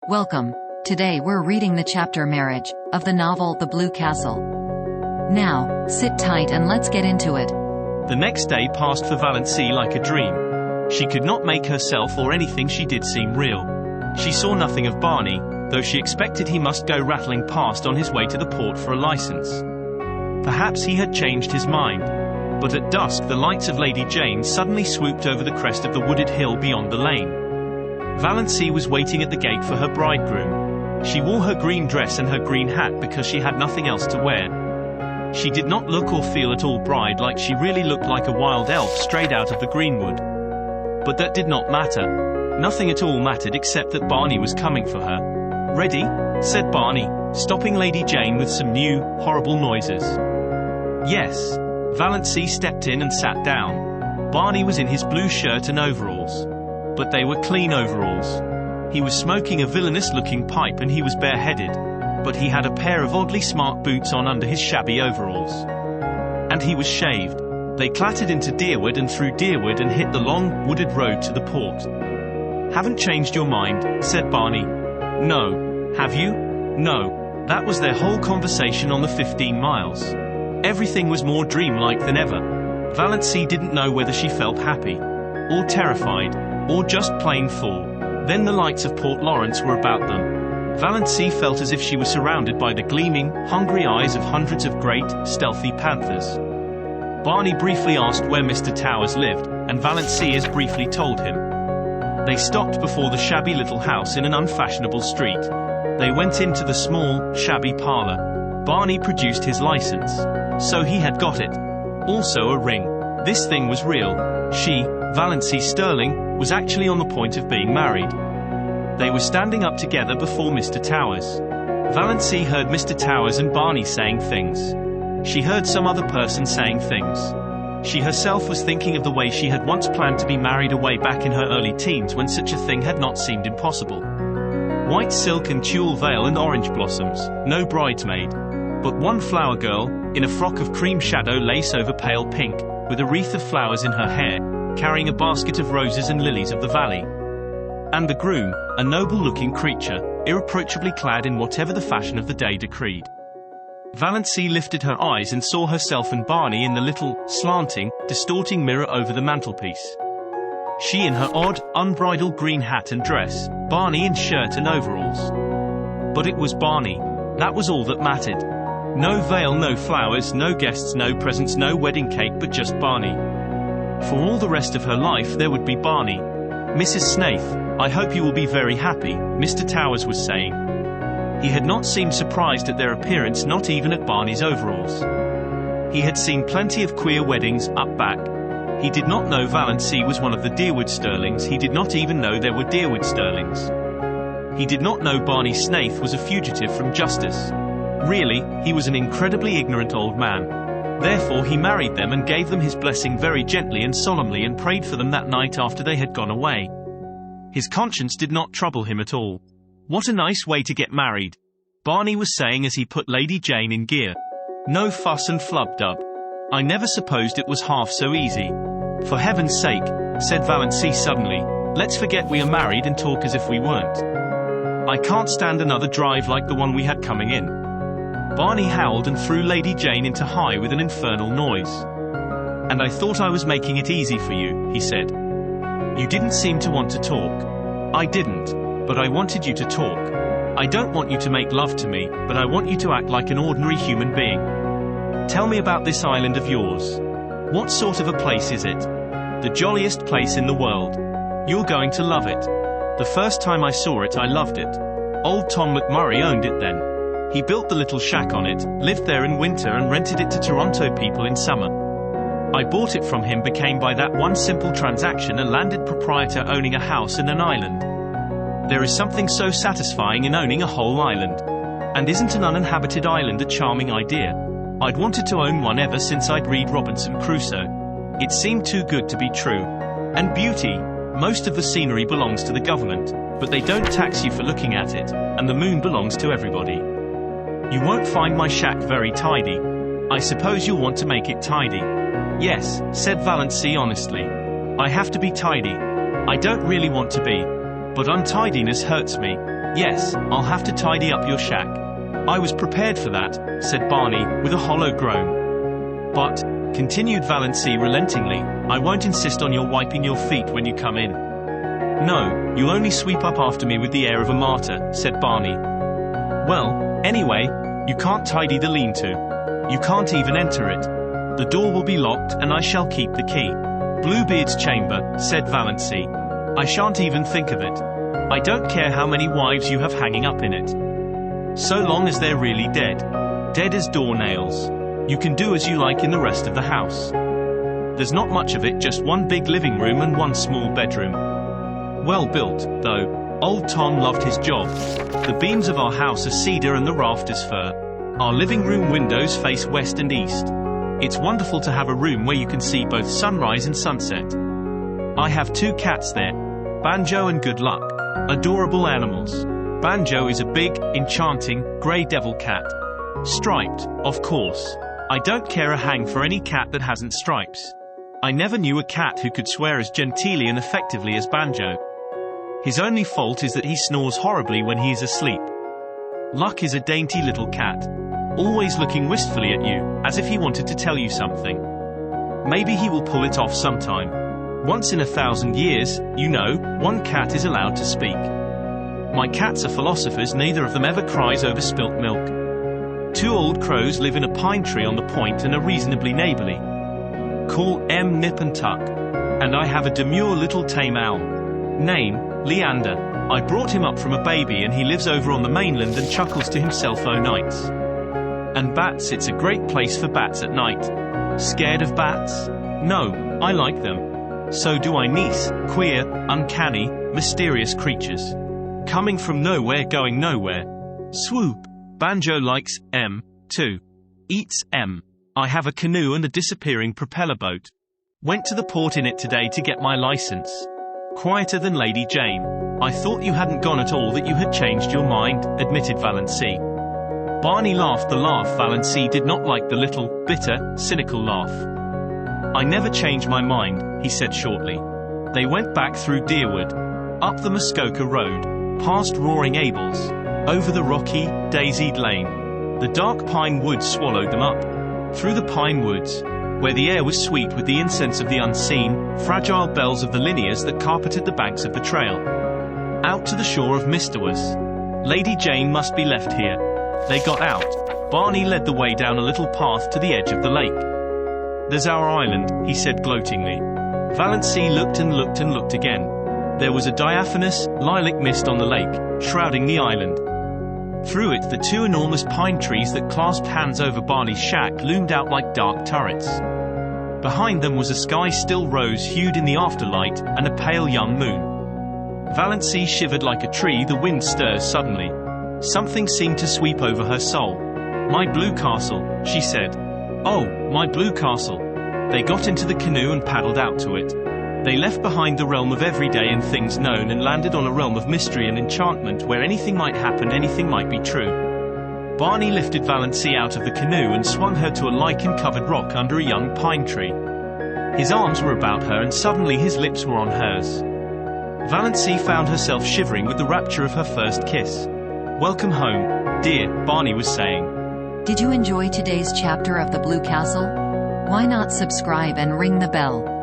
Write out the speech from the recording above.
Welcome. Today we're reading the chapter Marriage of the novel The Blue Castle. Now, sit tight and let's get into it. The next day passed for Valency like a dream. She could not make herself or anything she did seem real. She saw nothing of Barney, though she expected he must go rattling past on his way to the port for a license. Perhaps he had changed his mind. But at dusk the lights of Lady Jane suddenly swooped over the crest of the wooded hill beyond the lane. Valency was waiting at the gate for her bridegroom. She wore her green dress and her green hat because she had nothing else to wear. She did not look or feel at all bride-like. She really looked like a wild elf strayed out of the greenwood. But that did not matter. Nothing at all mattered except that Barney was coming for her. "Ready?" said Barney, stopping Lady Jane with some new, horrible noises. "Yes." Valency stepped in and sat down. Barney was in his blue shirt and overalls. But they were clean overalls. He was smoking a villainous-looking pipe and he was bareheaded. But he had a pair of oddly smart boots on under his shabby overalls. And he was shaved. They clattered into Deerwood and through Deerwood and hit the long, wooded road to the port. "Haven't changed your mind?" said Barney. "No. Have you?" "No." That was their whole conversation on the 15 miles. Everything was more dreamlike than ever. Valency didn't know whether she felt happy, or terrified, or just plain full. Then the lights of Port Lawrence were about them. Valency felt as if she was surrounded by the gleaming, hungry eyes of hundreds of great, stealthy panthers. Barney briefly asked where Mr. Towers lived, and Valency as briefly told him. They stopped before the shabby little house in an unfashionable street. They went into the small, shabby parlor. Barney produced his license. So he had got it. Also a ring. This thing was real. She, Valency Sterling, was actually on the point of being married. They were standing up together before Mr. Towers. Valency heard Mr. Towers and Barney saying things. She heard some other person saying things. She herself was thinking of the way she had once planned to be married away back in her early teens when such a thing had not seemed impossible. White silk and tulle veil and orange blossoms, no bridesmaid. But one flower girl, in a frock of cream shadow lace over pale pink, with a wreath of flowers in her hair, carrying a basket of roses and lilies of the valley. And the groom, a noble-looking creature, irreproachably clad in whatever the fashion of the day decreed. Valency lifted her eyes and saw herself and Barney in the little, slanting, distorting mirror over the mantelpiece. She in her odd, unbridled green hat and dress, Barney in shirt and overalls. But it was Barney. That was all that mattered. No veil, no flowers, no guests, no presents, no wedding cake, but just Barney. For all the rest of her life there would be Barney. "Mrs. Snaith, I hope you will be very happy," Mr. Towers was saying. He had not seemed surprised at their appearance, not even at Barney's overalls. He had seen plenty of queer weddings, up back. He did not know Valency was one of the Deerwood Sterlings. He did not even know there were Deerwood Sterlings. He did not know Barney Snaith was a fugitive from justice. Really, he was an incredibly ignorant old man. Therefore he married them and gave them his blessing very gently and solemnly and prayed for them that night after they had gone away. His conscience did not trouble him at all. "What a nice way to get married," Barney was saying as he put Lady Jane in gear. "No fuss and flub-dub. I never supposed it was half so easy." "For heaven's sake," said Valency suddenly, "let's forget we are married and talk as if we weren't. I can't stand another drive like the one we had coming in." Barney howled and threw Lady Jane into high with an infernal noise. "And I thought I was making it easy for you," he said. "You didn't seem to want to talk." "I didn't. But I wanted you to talk. I don't want you to make love to me, but I want you to act like an ordinary human being. Tell me about this island of yours. What sort of a place is it?" "The jolliest place in the world. You're going to love it. The first time I saw it I loved it. Old Tom McMurray owned it then. He built the little shack on it, lived there in winter and rented it to Toronto people in summer. I bought it from him, became by that one simple transaction a landed proprietor owning a house and an island. There is something so satisfying in owning a whole island. And isn't an uninhabited island a charming idea? I'd wanted to own one ever since I'd read Robinson Crusoe. It seemed too good to be true. And beauty. Most of the scenery belongs to the government, but they don't tax you for looking at it, and the moon belongs to everybody. You won't find my shack very tidy. I suppose you'll want to make it tidy." "Yes," said Valency honestly. "I have to be tidy. I don't really want to be. But untidiness hurts me. Yes, I'll have to tidy up your shack. I was prepared for that, said Barney, with a hollow groan. But, continued Valancy relentingly, I won't insist on your wiping your feet when you come in. No, you'll only sweep up after me with the air of a martyr, said Barney. Well, anyway, you can't tidy the lean-to. You can't even enter it. The door will be locked and I shall keep the key. Bluebeard's chamber, said Valancy. I shan't even think of it. I don't care how many wives you have hanging up in it. So long as they're really dead. Dead as doornails. You can do as you like in the rest of the house. There's not much of it, just one big living room and one small bedroom. Well built, though. Old Tom loved his job. The beams of our house are cedar and the rafters fir. Our living room windows face west and east. It's wonderful to have a room where you can see both sunrise and sunset. I have 2 cats there, Banjo and Good Luck. Adorable animals. Banjo is a big, enchanting, grey devil cat. Striped, of course. I don't care a hang for any cat that hasn't stripes. I never knew a cat who could swear as genteelly and effectively as Banjo. His only fault is that he snores horribly when he is asleep. Luck is a dainty little cat, always looking wistfully at you, as if he wanted to tell you something. Maybe he will pull it off sometime. Once in 1,000 years, you know, one cat is allowed to speak. My cats are philosophers, neither of them ever cries over spilt milk. 2 old crows live in a pine tree on the point and are reasonably neighborly. Call M, Nip and Tuck. And I have a demure little tame owl. Name, Leander. I brought him up from a baby and he lives over on the mainland and chuckles to himself o' nights. And bats, it's a great place for bats at night. Scared of bats? No, I like them. So do I, niece. Queer, uncanny, mysterious creatures. Coming from nowhere, going nowhere. Swoop. Banjo likes M, too. Eats M. I have a canoe and a disappearing propeller boat. Went to the port in it today to get my license. Quieter than Lady Jane. I thought you hadn't gone at all, that you had changed your mind, admitted Valancy. Barney laughed the laugh Valancy did not like, the little, bitter, cynical laugh. I never change my mind, he said shortly. They went back through Deerwood, up the Muskoka Road, past Roaring Abel's, over the rocky, daisied lane. The dark pine woods swallowed them up. Through the pine woods, where the air was sweet with the incense of the unseen, fragile bells of the linears that carpeted the banks of the trail. Out to the shore of Mistawas. Lady Jane must be left here. They got out. Barney led the way down a little path to the edge of the lake. There's our island, he said gloatingly. Valancy looked and looked and looked again. There was a diaphanous, lilac mist on the lake, shrouding the island. Through it, the 2 enormous pine trees that clasped hands over Barney's shack loomed out like dark turrets. Behind them was a sky still rose-hued in the afterlight, and a pale young moon. Valancy shivered like a tree. The wind stirs suddenly. Something seemed to sweep over her soul. My blue castle, she said. Oh, my blue castle. They got into the canoe and paddled out to it. They left behind the realm of everyday and things known and landed on a realm of mystery and enchantment where anything might happen, anything might be true. Barney lifted Valancy out of the canoe and swung her to a lichen-covered rock under a young pine tree. His arms were about her and suddenly his lips were on hers. Valancy found herself shivering with the rapture of her first kiss. Welcome home, dear, Barney was saying. Did you enjoy today's chapter of The Blue Castle? Why not subscribe and ring the bell?